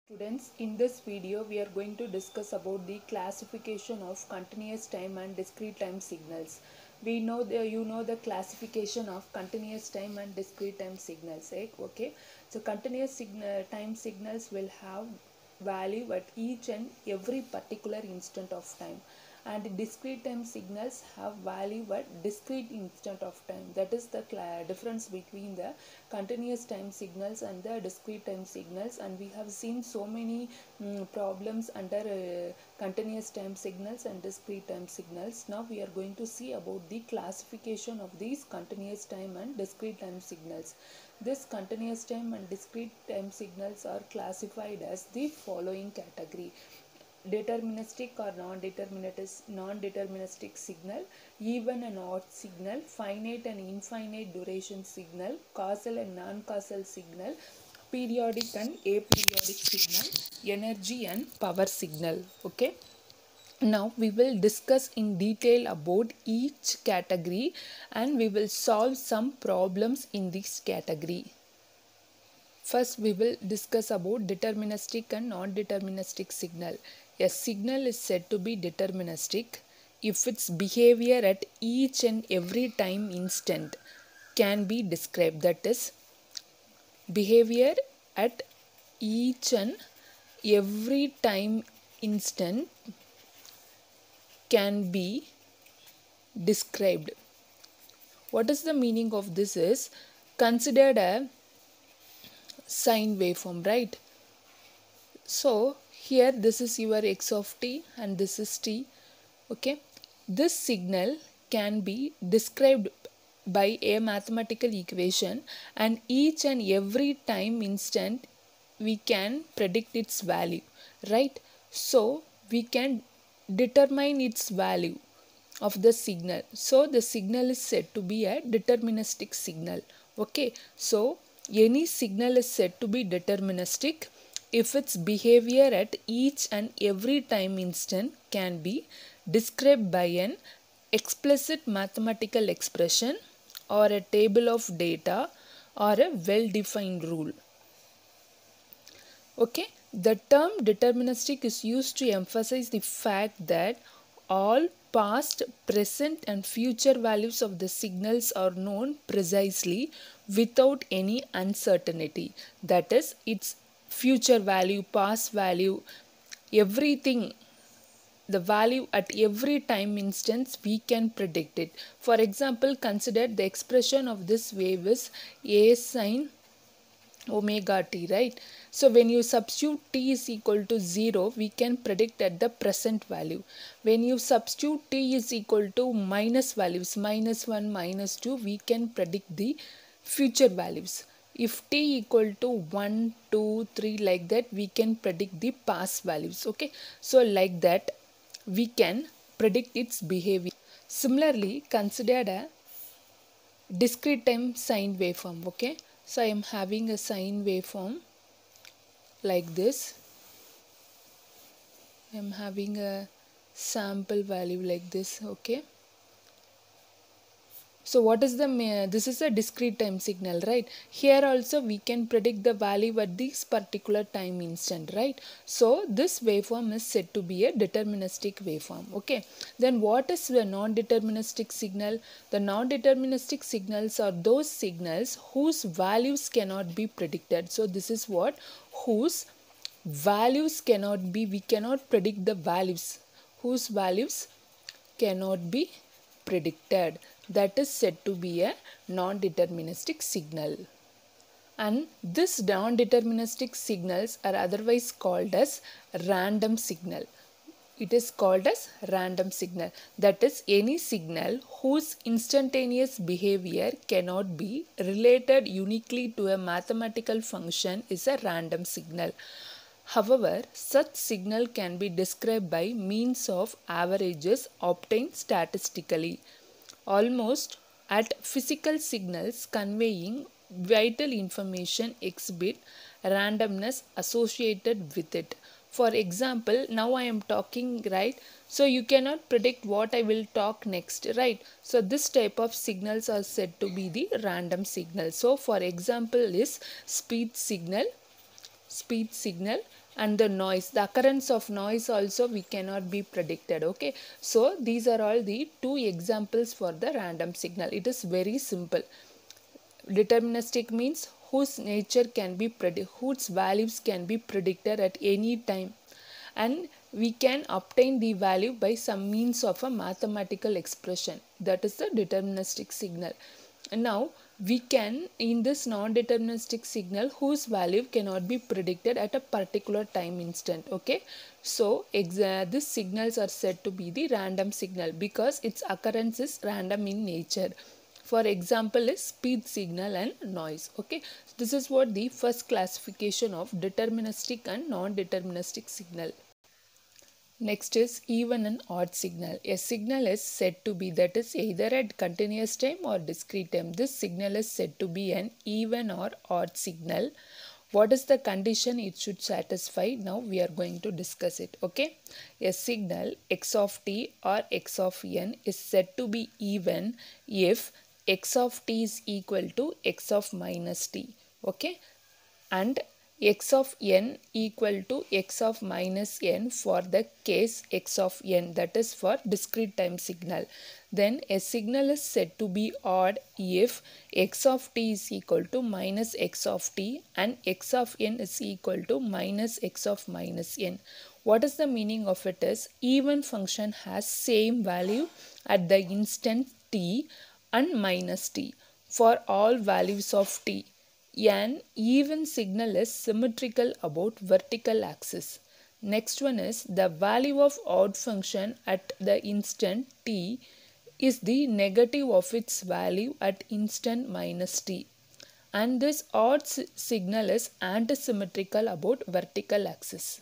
Students, in this video we are going to discuss about the classification of continuous time and discrete time signals. We know the classification of continuous time and discrete time signals, right? Okay, so continuous time signals will have value at each and every particular instant of time, and discrete time signals have value at discrete instant of time. That is the difference between the continuous time signals and the discrete time signals. And we have seen so many problems under continuous time signals and discrete time signals. Now we are going to see about the classification of these continuous time and discrete time signals. This continuous time and discrete time signals are classified as the following category: deterministic or non-deterministic signal, even and odd signal, finite and infinite duration signal, causal and non-causal signal, periodic and aperiodic signal, energy and power signal. Okay, now we will discuss in detail about each category and we will solve some problems in this category. First, we will discuss about deterministic and non-deterministic signal. A signal is said to be deterministic if its behavior at each and every time instant can be described. That is, behavior at each and every time instant can be described. What is the meaning of this is, considered a sine waveform, right? So here this is your x of t and this is t. Okay, this signal can be described by a mathematical equation, and each and every time instant we can predict its value, right? So we can determine its value of the signal. So the signal is said to be a deterministic signal. Okay, so any signal is said to be deterministic if its behavior at each and every time instant can be described by an explicit mathematical expression or a table of data or a well-defined rule. Okay, the term deterministic is used to emphasize the fact that all past, present and future values of the signals are known precisely without any uncertainty. That is, its future value, past value, everything, the value at every time instance we can predict it. For example, consider the expression of this wave is a sine omega t, right? So when you substitute t is equal to 0, we can predict at the present value. When you substitute t is equal to minus values, minus 1, minus 2, we can predict the future values. If t equal to 1, 2, 3 like that, we can predict the past values. Okay, so like that we can predict its behavior. Similarly, consider a discrete time sine waveform. Okay, so I am having a sine waveform like this. I am having a sample value like this. Okay, so what is the this is a discrete time signal, right? Here also we can predict the value at this particular time instant, right? So this waveform is said to be a deterministic waveform. Okay, then what is the non-deterministic signal? The non-deterministic signals are those signals whose values cannot be predicted. So this is what, whose values cannot be, we cannot predict the values, whose values cannot be predicted. That is said to be a non-deterministic signal. And this non-deterministic signals are otherwise called as random signal. It is called as random signal. That is, any signal whose instantaneous behavior cannot be related uniquely to a mathematical function is a random signal. However, such signal can be described by means of averages obtained statistically. Almost at physical signals conveying vital information exhibit randomness associated with it. For example, now I am talking, right? So you cannot predict what I will talk next, right? So this type of signals are said to be the random signal. So for example is speech signal, And the noise, the occurrence of noise also we cannot be predicted. Okay, so these are all the two examples for the random signal. It is very simple. Deterministic means whose nature can be whose values can be predicted at any time, and we can obtain the value by some means of a mathematical expression. That is the deterministic signal. Now we can, in this non-deterministic signal, whose value cannot be predicted at a particular time instant. Okay, so these signals are said to be the random signal because its occurrence is random in nature. For example is speed signal and noise. Okay, this is what the first classification of deterministic and non-deterministic signal. Next is even and odd signal. A signal is said to be, that is either at continuous time or discrete time. This signal is said to be an even or odd signal. What is the condition it should satisfy? Now we are going to discuss it. Okay, a signal x of t or x of n is said to be even if x of t is equal to x of minus t. Okay, and x of n equal to x of minus n for the case x of n, that is for discrete time signal. Then a signal is said to be odd if x of t is equal to minus x of t and x of n is equal to minus x of minus n. What is the meaning of it is, even function has same value at the instant t and minus t for all values of t. An even signal is symmetrical about vertical axis. Next one is the value of odd function at the instant t is the negative of its value at instant minus t. And this odd signal is antisymmetrical about vertical axis.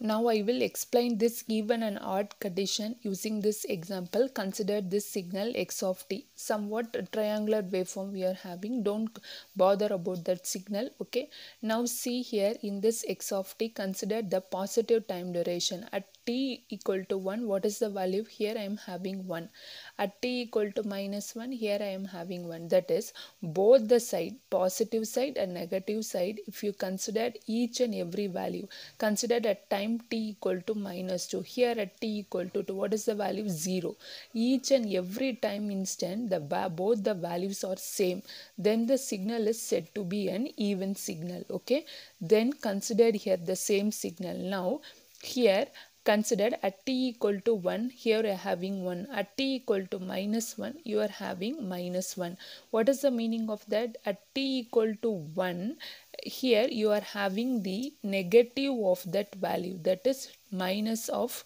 Now I will explain this even and odd condition using this example. Consider this signal x of t, somewhat triangular waveform we are having. Don't bother about that signal. Okay, now see here in this x of t, consider the positive time duration. At t equal to 1, what is the value? Here I am having 1. At t equal to minus 1, here I am having 1. That is, both the side, positive side and negative side, if you consider each and every value, considered at time t equal to minus 2, here at t equal to 2, what is the value? 0. Each and every time instant both the values are same, then the signal is said to be an even signal. Okay, then consider here the same signal. Now here considered at t equal to 1, here you are having 1. At t equal to minus 1, you are having minus 1. What is the meaning of that? At t equal to 1, here you are having the negative of that value, that is minus of,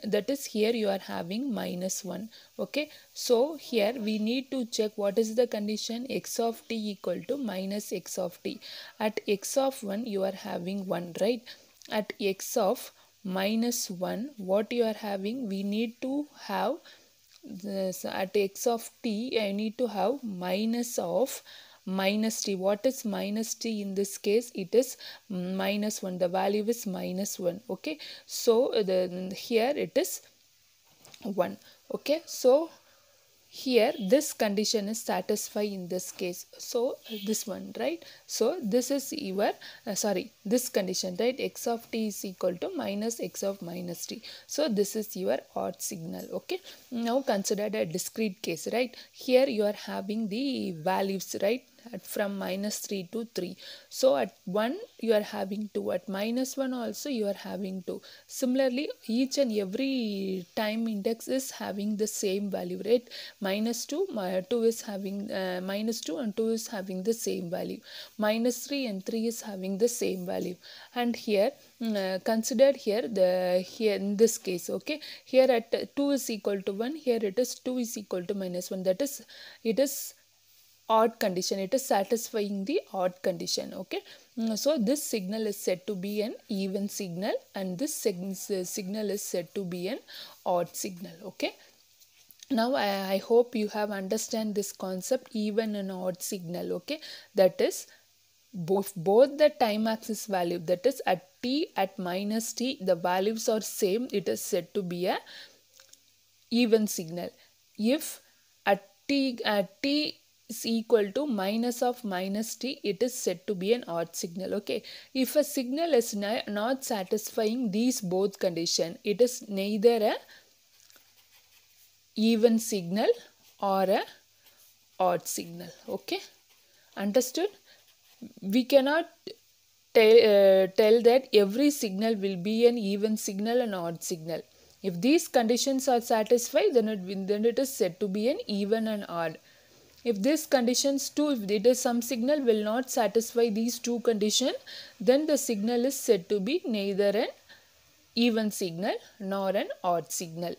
that is here you are having minus 1. Okay, so here we need to check what is the condition. X of t equal to minus x of t. At x of 1 you are having 1, right? At x of minus 1, what you are having? We need to have this, at x of t I need to have minus of minus t. What is minus t in this case? It is minus 1. The value is minus 1. Okay, so here it is 1. Okay, so here this condition is satisfied in this case. So this one, right? So this is your this condition, right? X of t is equal to minus x of minus t. So this is your odd signal. Okay, now consider a discrete case, right? Here you are having the values, right, from minus 3 to 3. So at 1 you are having 2, at minus 1 also you are having 2. Similarly, each and every time index is having the same value, right? Minus 2, 2 is having minus 2 and 2 is having the same value. Minus 3 and 3 is having the same value. And here consider here in this case, okay, here at 2 is equal to 1, here it is 2 is equal to minus 1. That is, it is odd condition. It is satisfying the odd condition. Okay, so this signal is said to be an even signal and this signal is said to be an odd signal. Okay, now I hope you have understand this concept, even and odd signal. Okay, that is both the time axis value, that is at t, at minus t, the values are same, it is said to be a even signal. If at t is equal to minus of minus t, it is said to be an odd signal. Okay, if a signal is not satisfying these both condition, it is neither a even signal or a odd signal. Okay, understood? We cannot tell that every signal will be an even signal and odd signal. If these conditions are satisfied, then it is said to be an even and odd. If these conditions too, if it is some signal will not satisfy these two conditions, then the signal is said to be neither an even signal nor an odd signal.